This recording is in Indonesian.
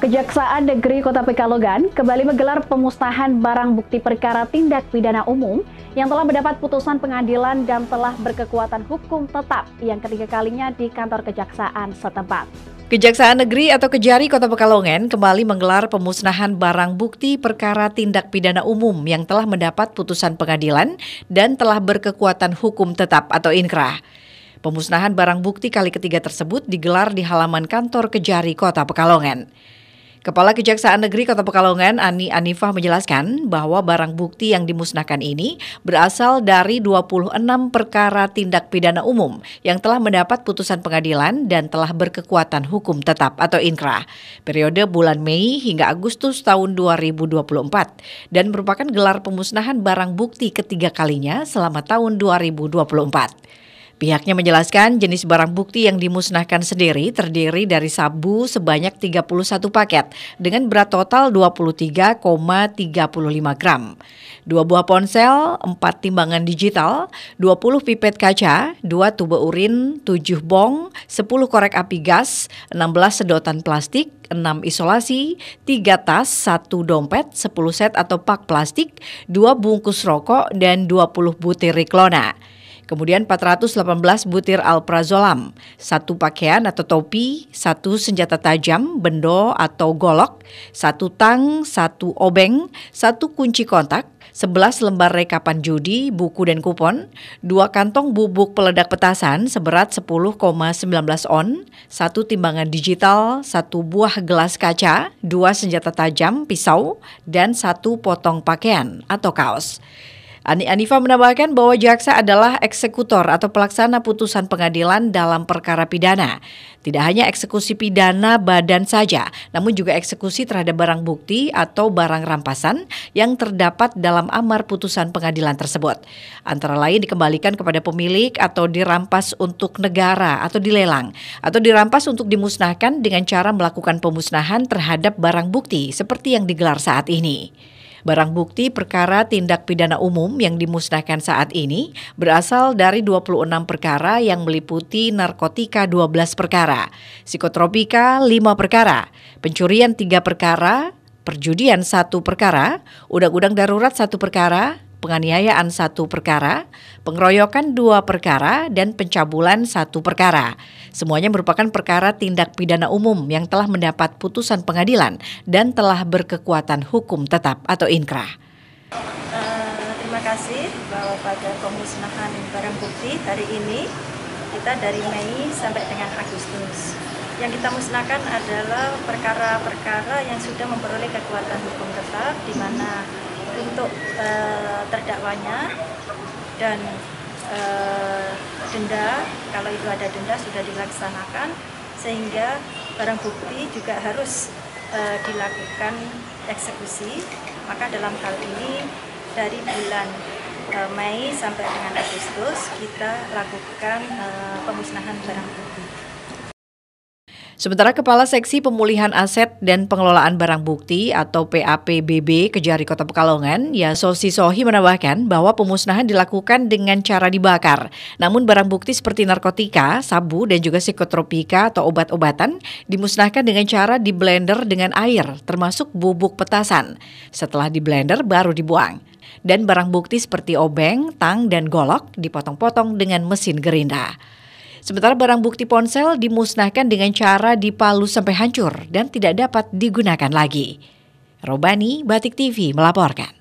Kejaksaan Negeri Kota Pekalongan kembali menggelar pemusnahan barang bukti perkara tindak pidana umum yang telah mendapat putusan pengadilan dan telah berkekuatan hukum tetap yang ketiga kalinya di kantor kejaksaan setempat. Kejaksaan Negeri atau Kejari Kota Pekalongan kembali menggelar pemusnahan barang bukti perkara tindak pidana umum yang telah mendapat putusan pengadilan dan telah berkekuatan hukum tetap atau inkrah. Pemusnahan barang bukti kali ketiga tersebut digelar di halaman kantor Kejari Kota Pekalongan. Kepala Kejaksaan Negeri Kota Pekalongan, Ani Anifah menjelaskan bahwa barang bukti yang dimusnahkan ini berasal dari 26 perkara tindak pidana umum yang telah mendapat putusan pengadilan dan telah berkekuatan hukum tetap atau inkrah periode bulan Mei hingga Agustus tahun 2024 dan merupakan gelar pemusnahan barang bukti ketiga kalinya selama tahun 2024. Pihaknya menjelaskan jenis barang bukti yang dimusnahkan sendiri terdiri dari sabu sebanyak 31 paket dengan berat total 23,35 gram, 2 buah ponsel, 4 timbangan digital, 20 pipet kaca, 2 tube urin, 7 bong, 10 korek api gas, 16 sedotan plastik, 6 isolasi, 3 tas, 1 dompet, 10 set atau pak plastik, 2 bungkus rokok, dan 20 butir Riklona. Kemudian 418 butir alprazolam, 1 pakaian atau topi, 1 senjata tajam, bendo atau golok, 1 tang, 1 obeng, 1 kunci kontak, 11 lembar rekapan judi, buku dan kupon, 2 kantong bubuk peledak petasan seberat 10,19 on, 1 timbangan digital, 1 buah gelas kaca, 2 senjata tajam, pisau, dan 1 potong pakaian atau kaos. Ani Anifah menambahkan bahwa jaksa adalah eksekutor atau pelaksana putusan pengadilan dalam perkara pidana. Tidak hanya eksekusi pidana badan saja, namun juga eksekusi terhadap barang bukti atau barang rampasan yang terdapat dalam amar putusan pengadilan tersebut. Antara lain dikembalikan kepada pemilik atau dirampas untuk negara atau dilelang, atau dirampas untuk dimusnahkan dengan cara melakukan pemusnahan terhadap barang bukti seperti yang digelar saat ini. Barang bukti perkara tindak pidana umum yang dimusnahkan saat ini berasal dari 26 perkara yang meliputi narkotika 12 perkara, psikotropika 5 perkara, pencurian 3 perkara, perjudian 1 perkara, undang-undang darurat 1 perkara, penganiayaan 1 perkara, pengeroyokan 2 perkara, dan pencabulan 1 perkara. Semuanya merupakan perkara tindak pidana umum yang telah mendapat putusan pengadilan dan telah berkekuatan hukum tetap atau inkrah. Terima kasih bahwa pada pemusnahan barang bukti hari ini kita dari Mei sampai dengan Agustus. Yang kita musnahkan adalah perkara-perkara yang sudah memperoleh kekuatan hukum tetap, di mana untuk terdakwanya dan denda, kalau itu ada denda sudah dilaksanakan, sehingga barang bukti juga harus dilakukan eksekusi. Maka dalam hal ini dari bulan Mei sampai dengan Agustus kita lakukan pemusnahan barang bukti. Sementara Kepala Seksi Pemulihan Aset dan Pengelolaan Barang Bukti atau PAPBB Kejari Kota Pekalongan, Yasosi Sohi menambahkan bahwa pemusnahan dilakukan dengan cara dibakar. Namun barang bukti seperti narkotika, sabu, dan juga psikotropika atau obat-obatan dimusnahkan dengan cara diblender dengan air, termasuk bubuk petasan. Setelah diblender baru dibuang. Dan barang bukti seperti obeng, tang, dan golok dipotong-potong dengan mesin gerinda. Sementara barang bukti ponsel dimusnahkan dengan cara dipalu sampai hancur dan tidak dapat digunakan lagi. Robani, Batik TV melaporkan.